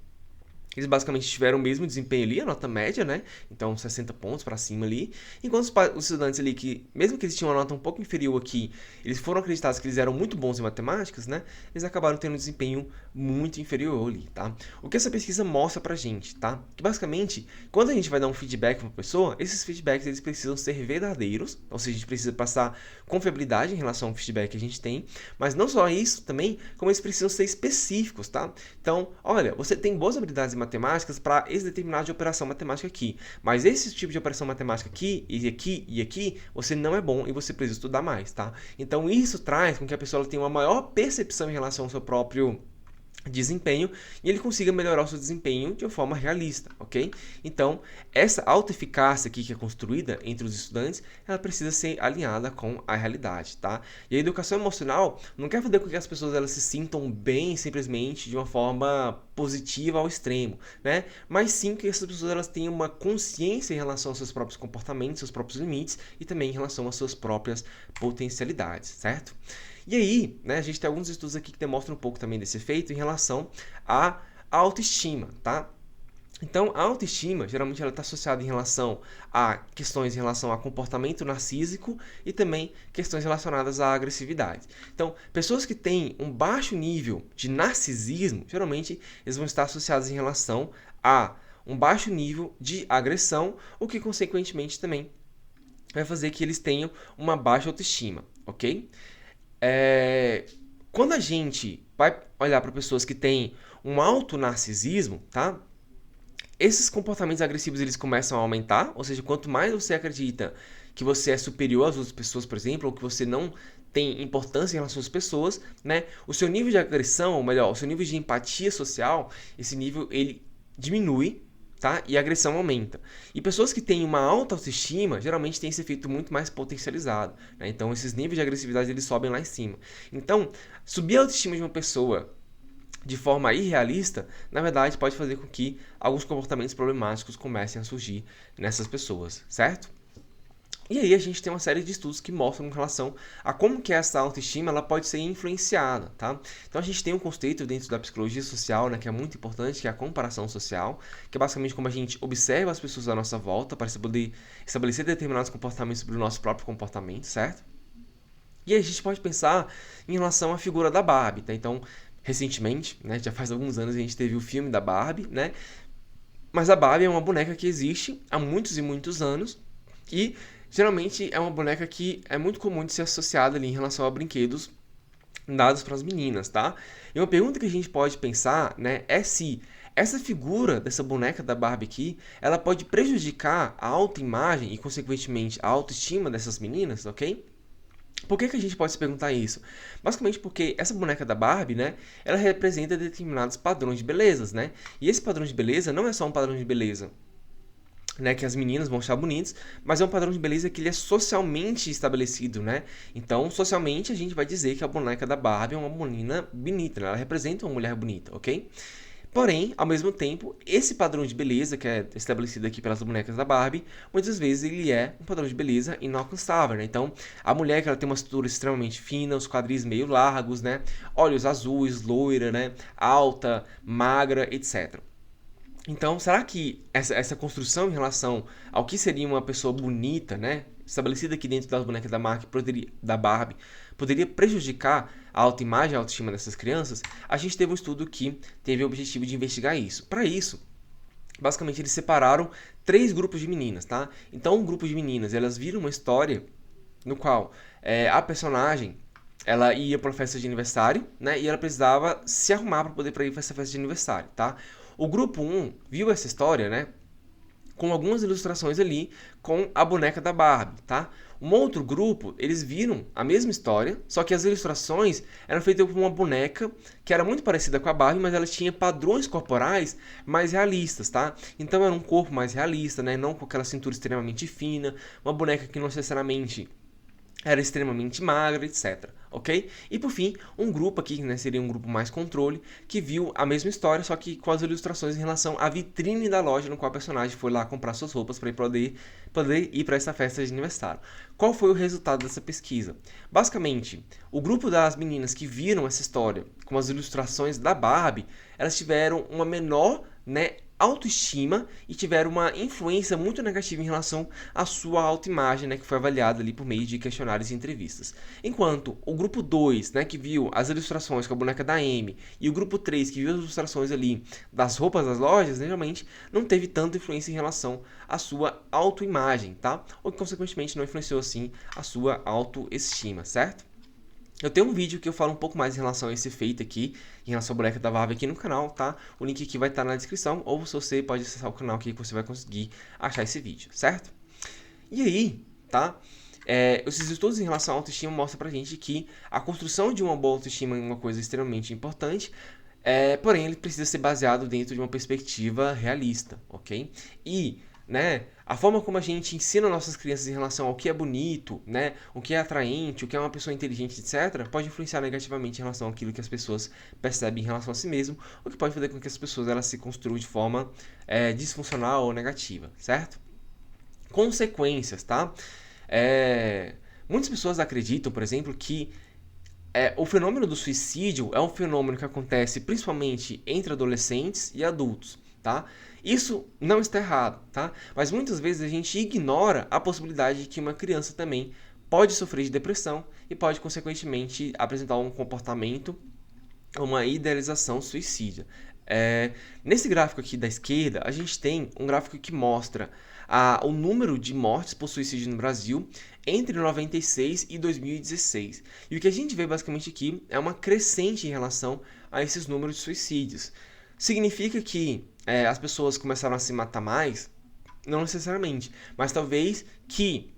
Eles basicamente tiveram o mesmo desempenho ali, a nota média, né? Então, 60 pontos para cima ali. Enquanto os estudantes ali que, mesmo que eles tinham uma nota um pouco inferior aqui, eles foram acreditados que eles eram muito bons em matemáticas, né? Eles acabaram tendo um desempenho muito inferior ali, tá? O que essa pesquisa mostra pra gente, tá? Que basicamente, quando a gente vai dar um feedback pra uma pessoa, esses feedbacks eles precisam ser verdadeiros, ou seja, a gente precisa passar confiabilidade em relação ao feedback que a gente tem, mas não só isso também, como eles precisam ser específicos, tá? Então, olha, você tem boas habilidades em matemáticas para esse determinado de operação matemática aqui, mas esse tipo de operação matemática aqui, e aqui, e aqui, você não é bom e você precisa estudar mais, tá? Então, isso traz com que a pessoa tenha uma maior percepção em relação ao seu próprio desempenho e ele consiga melhorar o seu desempenho de uma forma realista, ok? Então, essa autoeficácia aqui que é construída entre os estudantes, ela precisa ser alinhada com a realidade, tá? E a educação emocional não quer fazer com que as pessoas elas se sintam bem simplesmente de uma forma positiva ao extremo, né? Mas sim que essas pessoas elas tenham uma consciência em relação aos seus próprios comportamentos, seus próprios limites e também em relação às suas próprias potencialidades, certo? E aí, né, a gente tem alguns estudos aqui que demonstram um pouco também desse efeito em relação à autoestima, tá? Então, a autoestima, geralmente, ela está associada em relação a questões em relação a comportamento narcísico e também questões relacionadas à agressividade. Então, pessoas que têm um baixo nível de narcisismo, geralmente, eles vão estar associados em relação a um baixo nível de agressão, o que, consequentemente, também vai fazer que eles tenham uma baixa autoestima, ok? Quando a gente vai olhar para pessoas que têm um alto narcisismo, tá? Esses comportamentos agressivos eles começam a aumentar, ou seja, quanto mais você acredita que você é superior às outras pessoas, por exemplo, ou que você não tem importância em relação às pessoas, né? O seu nível de agressão, ou melhor, o seu nível de empatia social, esse nível ele diminui, tá? E a agressão aumenta. E pessoas que têm uma alta autoestima, geralmente têm esse efeito muito mais potencializado, né? Então, esses níveis de agressividade eles sobem lá em cima. Então, subir a autoestima de uma pessoa de forma irrealista, na verdade, pode fazer com que alguns comportamentos problemáticos comecem a surgir nessas pessoas, certo? E aí a gente tem uma série de estudos que mostram em relação a como que essa autoestima ela pode ser influenciada, tá? Então a gente tem um conceito dentro da psicologia social, né, que é muito importante, que é a comparação social, que é basicamente como a gente observa as pessoas à nossa volta para poder estabelecer determinados comportamentos sobre o nosso próprio comportamento, certo? E aí a gente pode pensar em relação à figura da Barbie, tá? Então, recentemente, né, já faz alguns anos a gente teve o filme da Barbie, né? Mas a Barbie é uma boneca que existe há muitos e muitos anos e geralmente é uma boneca que é muito comum de ser associada ali em relação a brinquedos dados para as meninas, tá? E uma pergunta que a gente pode pensar, né, é se essa figura dessa boneca da Barbie aqui, ela pode prejudicar a autoimagem e, consequentemente, a autoestima dessas meninas, ok? Por que a gente pode se perguntar isso? Basicamente porque essa boneca da Barbie, né, ela representa determinados padrões de belezas, né? E esse padrão de beleza não é só um padrão de beleza, né, que as meninas vão achar bonitos, mas é um padrão de beleza que ele é socialmente estabelecido, né? Então, socialmente, a gente vai dizer que a boneca da Barbie é uma menina bonita, né? Ela representa uma mulher bonita, ok? Porém, ao mesmo tempo, esse padrão de beleza que é estabelecido aqui pelas bonecas da Barbie, muitas vezes ele é um padrão de beleza inalcançável, né? Então, a mulher que ela tem uma estrutura extremamente fina, os quadris meio largos, né? Olhos azuis, loira, né? Alta, magra, etc. Então, será que essa construção em relação ao que seria uma pessoa bonita, né, estabelecida aqui dentro das bonecas da Barbie, poderia prejudicar a autoimagem e a autoestima dessas crianças? A gente teve um estudo que teve o objetivo de investigar isso. Para isso, basicamente eles separaram 3 grupos de meninas, tá? Então, um grupo de meninas, elas viram uma história no qual a personagem ela ia para uma festa de aniversário, né? E ela precisava se arrumar para poder ir para essa festa de aniversário, tá? O grupo 1 viu essa história, né? Com algumas ilustrações ali com a boneca da Barbie, tá? Um outro grupo, eles viram a mesma história, só que as ilustrações eram feitas por uma boneca que era muito parecida com a Barbie, mas ela tinha padrões corporais mais realistas, tá? Então era um corpo mais realista, né? Não com aquela cintura extremamente fina, uma boneca que não necessariamente era extremamente magra, etc. Ok? E por fim, um grupo aqui, né, seria um grupo mais controle, que viu a mesma história, só que com as ilustrações em relação à vitrine da loja no qual a personagem foi lá comprar suas roupas para poder ir para essa festa de aniversário. Qual foi o resultado dessa pesquisa? Basicamente, o grupo das meninas que viram essa história com as ilustrações da Barbie, elas tiveram uma menor né, autoestima e tiveram uma influência muito negativa em relação à sua autoimagem, né, que foi avaliada ali por meio de questionários e entrevistas. Enquanto o grupo 2, né, que viu as ilustrações com a boneca da Amy, e o grupo 3, que viu as ilustrações ali das roupas das lojas, né, realmente não teve tanta influência em relação à sua autoimagem, tá? Ou que, consequentemente, não influenciou, assim, a sua autoestima, certo? Eu tenho um vídeo que eu falo um pouco mais em relação a esse efeito aqui, em relação à boneca da Barbie aqui no canal, tá? O link aqui vai estar na descrição, ou se você pode acessar o canal aqui que você vai conseguir achar esse vídeo, certo? E aí, tá? Esses estudos em relação à autoestima mostram pra gente que a construção de uma boa autoestima é uma coisa extremamente importante, porém ele precisa ser baseado dentro de uma perspectiva realista, ok? E, né, a forma como a gente ensina nossas crianças em relação ao que é bonito, né, o que é atraente, o que é uma pessoa inteligente, etc., pode influenciar negativamente em relação àquilo que as pessoas percebem em relação a si mesmo, o que pode fazer com que as pessoas elas se construam de forma disfuncional ou negativa, certo? Consequências, tá? Muitas pessoas acreditam, por exemplo, que o fenômeno do suicídio é um fenômeno que acontece principalmente entre adolescentes e adultos, tá? Isso não está errado, tá? Mas muitas vezes a gente ignora a possibilidade de que uma criança também pode sofrer de depressão e pode, consequentemente, apresentar um comportamento, uma idealização suicida. Nesse gráfico aqui da esquerda, a gente tem um gráfico que mostra o número de mortes por suicídio no Brasil entre 96 e 2016. E o que a gente vê basicamente aqui é uma crescente em relação a esses números de suicídios. Significa que as pessoas começaram a se matar mais? Não necessariamente, mas talvez que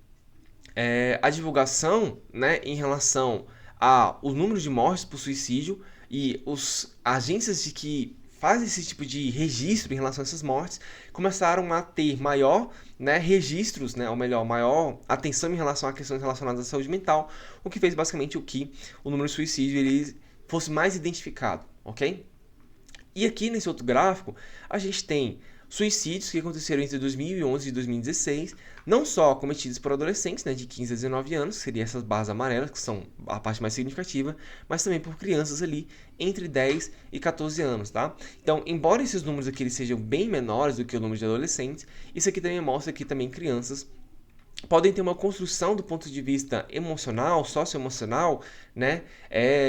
a divulgação, né, em relação ao número de mortes por suicídio e as agências de que fazem esse tipo de registro em relação a essas mortes começaram a ter maior, né, registros, né, ou melhor, maior atenção em relação a questões relacionadas à saúde mental, o que fez basicamente o número de suicídio ele fosse mais identificado, ok? E aqui nesse outro gráfico a gente tem suicídios que aconteceram entre 2011 e 2016, não só cometidos por adolescentes, né, de 15 a 19 anos, que seriam essas barras amarelas, que são a parte mais significativa, mas também por crianças ali entre 10 e 14 anos, tá? Então, embora esses números aqui eles sejam bem menores do que o número de adolescentes, isso aqui também mostra que também crianças podem ter uma construção do ponto de vista emocional, socioemocional, né,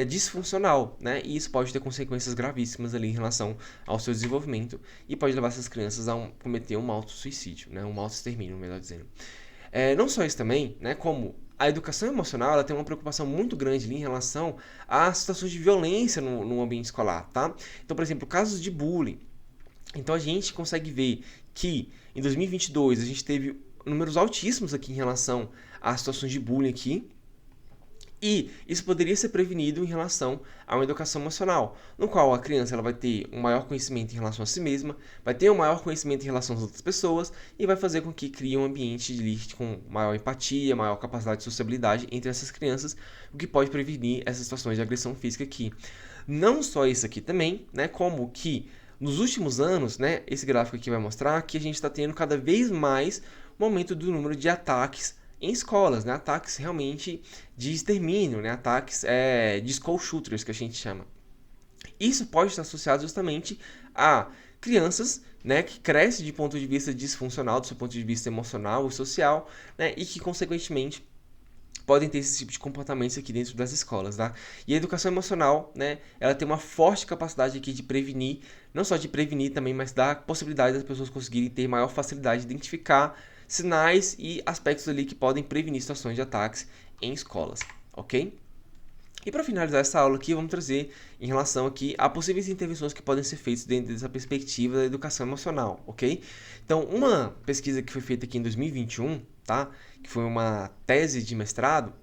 disfuncional, né, e isso pode ter consequências gravíssimas ali em relação ao seu desenvolvimento e pode levar essas crianças a cometer um auto-suicídio, né, um auto-extermínio, melhor dizendo. Não só isso também, né, como a educação emocional ela tem uma preocupação muito grande ali em relação às situações de violência no ambiente escolar, tá? Então, por exemplo, casos de bullying. Então a gente consegue ver que em 2022 a gente teve números altíssimos aqui em relação às situações de bullying aqui. E isso poderia ser prevenido em relação a uma educação emocional, no qual a criança ela vai ter um maior conhecimento em relação a si mesma, vai ter um maior conhecimento em relação às outras pessoas e vai fazer com que crie um ambiente com maior empatia, maior capacidade de sociabilidade entre essas crianças, o que pode prevenir essas situações de agressão física aqui. Não só isso aqui também, né, como que nos últimos anos, né, esse gráfico aqui vai mostrar que a gente está tendo cada vez mais um aumento do número de ataques em escolas, né? Ataques realmente de extermínio, né? Ataques de school shooters, que a gente chama. Isso pode estar associado justamente a crianças, né, que crescem de ponto de vista disfuncional, do seu ponto de vista emocional e social, né, e que, consequentemente, podem ter esse tipo de comportamentos aqui dentro das escolas, tá? E a educação emocional, né, ela tem uma forte capacidade aqui de prevenir, não só de prevenir também, mas dá a possibilidade das pessoas conseguirem ter maior facilidade de identificar sinais e aspectos ali que podem prevenir situações de ataques em escolas, ok? E para finalizar essa aula aqui, vamos trazer em relação aqui a possíveis intervenções que podem ser feitas dentro dessa perspectiva da educação emocional, ok? Então, uma pesquisa que foi feita aqui em 2021, tá? Que foi uma tese de mestrado,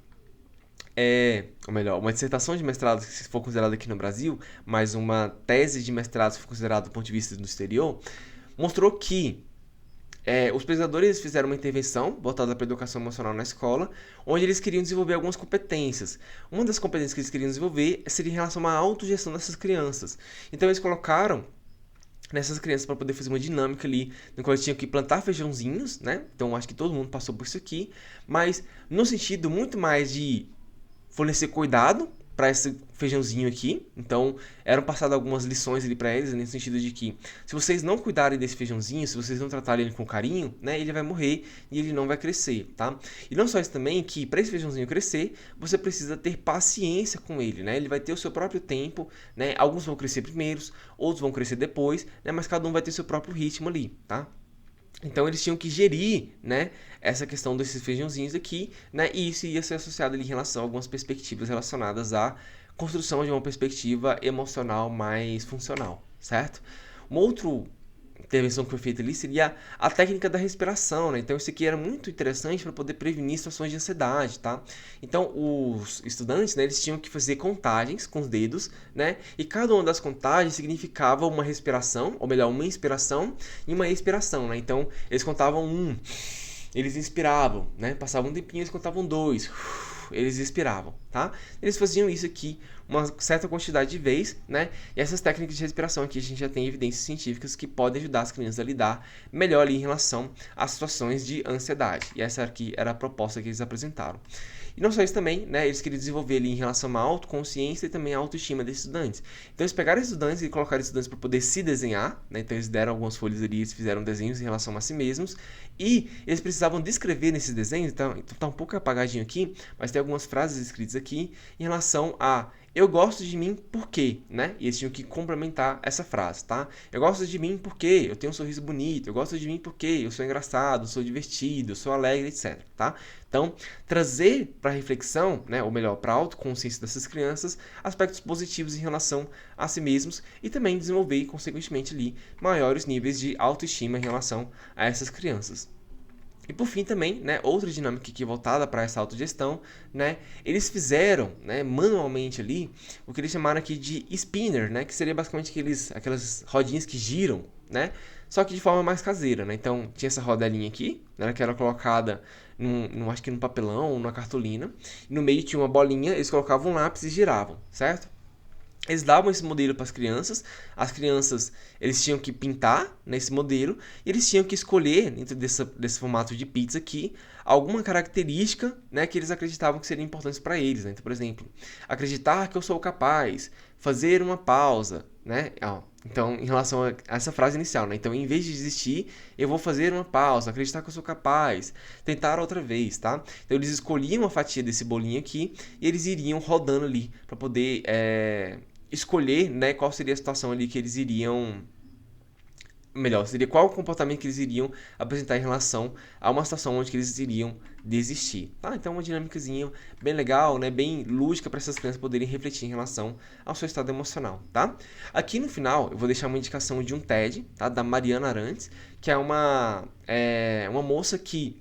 ou melhor, uma dissertação de mestrado se for considerada aqui no Brasil, mas uma tese de mestrado se for considerada do ponto de vista do exterior, mostrou que os pesquisadores fizeram uma intervenção voltada para a educação emocional na escola, onde eles queriam desenvolver algumas competências. Uma das competências que eles queriam desenvolver seria em relação à autogestão dessas crianças. Então eles colocaram nessas crianças para poder fazer uma dinâmica ali, no qual eles tinham que plantar feijãozinhos, né? Então acho que todo mundo passou por isso aqui, mas no sentido muito mais de fornecer cuidado, para esse feijãozinho aqui. Então, eram passadas algumas lições ali para eles, no sentido de que se vocês não cuidarem desse feijãozinho, se vocês não tratarem ele com carinho, né, ele vai morrer e ele não vai crescer, tá? E não só isso também, que para esse feijãozinho crescer, você precisa ter paciência com ele, né? Ele vai ter o seu próprio tempo, né? Alguns vão crescer primeiros, outros vão crescer depois, né? Mas cada um vai ter seu próprio ritmo ali, tá? Então eles tinham que gerir, né, essa questão desses feijãozinhos aqui, né, e isso ia ser associado ali em relação a algumas perspectivas relacionadas à construção de uma perspectiva emocional mais funcional, certo? Uma outra intervenção que foi feita ali seria a técnica da respiração, né? Então isso aqui era muito interessante para poder prevenir situações de ansiedade, tá? Então os estudantes, né, eles tinham que fazer contagens com os dedos, né? E cada uma das contagens significava uma respiração, ou melhor, uma inspiração e uma expiração, né? Então eles contavam eles inspiravam, né? Passavam um tempinho, eles contavam 2, eles expiravam, tá? Eles faziam isso aqui uma certa quantidade de vezes, né? E essas técnicas de respiração aqui a gente já tem evidências científicas que podem ajudar as crianças a lidar melhor ali em relação às situações de ansiedade. E essa aqui era a proposta que eles apresentaram. E não só isso também, né? Eles queriam desenvolver ali em relação à autoconsciência e também à autoestima desses estudantes. Então eles pegaram estudantes e colocaram estudantes para poder se desenhar, né? Então eles deram algumas folhas ali, eles fizeram desenhos em relação a si mesmos e eles precisavam descrever nesses desenhos, então tá um pouco apagadinho aqui, mas tem algumas frases escritas aqui em relação a eu gosto de mim por quê, né? E eles tinham que complementar essa frase, tá? Eu gosto de mim porque eu tenho um sorriso bonito, eu gosto de mim porque eu sou engraçado, sou divertido, sou alegre, etc, tá? Então, trazer para reflexão, né, ou melhor, para a autoconsciência dessas crianças, aspectos positivos em relação a si mesmos e também desenvolver, consequentemente, ali, maiores níveis de autoestima em relação a essas crianças. E por fim também, né, outra dinâmica aqui voltada para essa autogestão, né, eles fizeram, né, manualmente ali o que eles chamaram aqui de spinner, né, que seria basicamente aquelas rodinhas que giram, né, só que de forma mais caseira, né. Então tinha essa rodelinha aqui, né, que era colocada acho que num papelão ou numa cartolina, e no meio tinha uma bolinha, eles colocavam um lápis e giravam, certo? Eles davam esse modelo para as crianças eles tinham que pintar nesse modelo e eles tinham que escolher, dentro desse formato de pizza aqui, alguma característica, né, que eles acreditavam que seria importante para eles, né? Então, por exemplo, acreditar que eu sou capaz, fazer uma pausa, né? Então, em relação a essa frase inicial, né? Então, em vez de desistir, eu vou fazer uma pausa, acreditar que eu sou capaz, tentar outra vez, tá? Então, eles escolhiam uma fatia desse bolinho aqui e eles iriam rodando ali para poder escolher, né, qual seria a situação ali que eles iriam melhor, seria qual o comportamento que eles iriam apresentar em relação a uma situação onde eles iriam desistir, tá? Então uma dinâmicazinha bem legal, né, bem lúdica para essas crianças poderem refletir em relação ao seu estado emocional, tá? Aqui no final eu vou deixar uma indicação de um TED, tá, da Mariana Arantes, que é uma moça que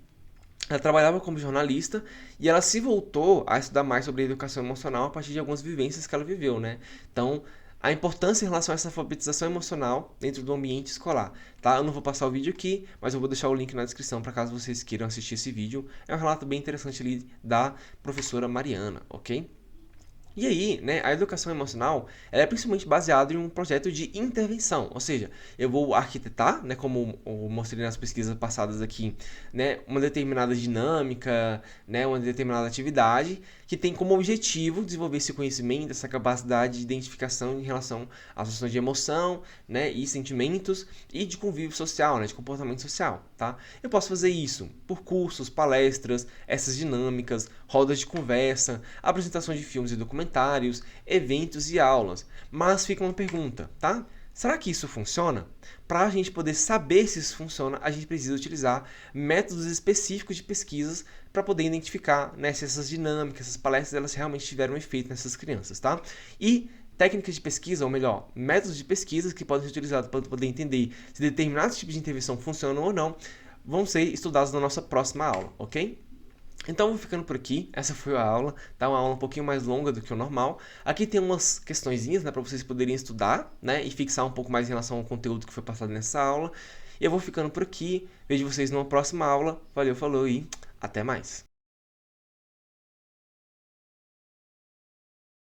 ela trabalhava como jornalista e ela se voltou a estudar mais sobre educação emocional a partir de algumas vivências que ela viveu, né? Então, a importância em relação a essa alfabetização emocional dentro do ambiente escolar, tá? Eu não vou passar o vídeo aqui, mas eu vou deixar o link na descrição para caso vocês queiram assistir esse vídeo. É um relato bem interessante ali da professora Mariana, ok? E aí, né, a educação emocional ela é principalmente baseada em um projeto de intervenção, ou seja, eu vou arquitetar, né, como eu mostrei nas pesquisas passadas aqui, né, uma determinada dinâmica, né, uma determinada atividade que tem como objetivo desenvolver esse conhecimento, essa capacidade de identificação em relação às ações de emoção, né, e sentimentos e de convívio social, né, de comportamento social, tá? Eu posso fazer isso por cursos, palestras, essas dinâmicas, rodas de conversa, apresentação de filmes e documentários, eventos e aulas. Mas fica uma pergunta, tá? Será que isso funciona? Para a gente poder saber se isso funciona, a gente precisa utilizar métodos específicos de pesquisas para poder identificar, né, se essas dinâmicas, essas palestras, elas realmente tiveram efeito nessas crianças, tá? E técnicas de pesquisa, ou melhor, métodos de pesquisa que podem ser utilizados para poder entender se determinados tipos de intervenção funcionam ou não, vão ser estudados na nossa próxima aula, ok? Então, vou ficando por aqui. Essa foi a aula, tá? Uma aula um pouquinho mais longa do que o normal. Aqui tem umas questõezinhas, né, para vocês poderem estudar, né, e fixar um pouco mais em relação ao conteúdo que foi passado nessa aula. E eu vou ficando por aqui. Vejo vocês numa próxima aula. Valeu, falou e até mais.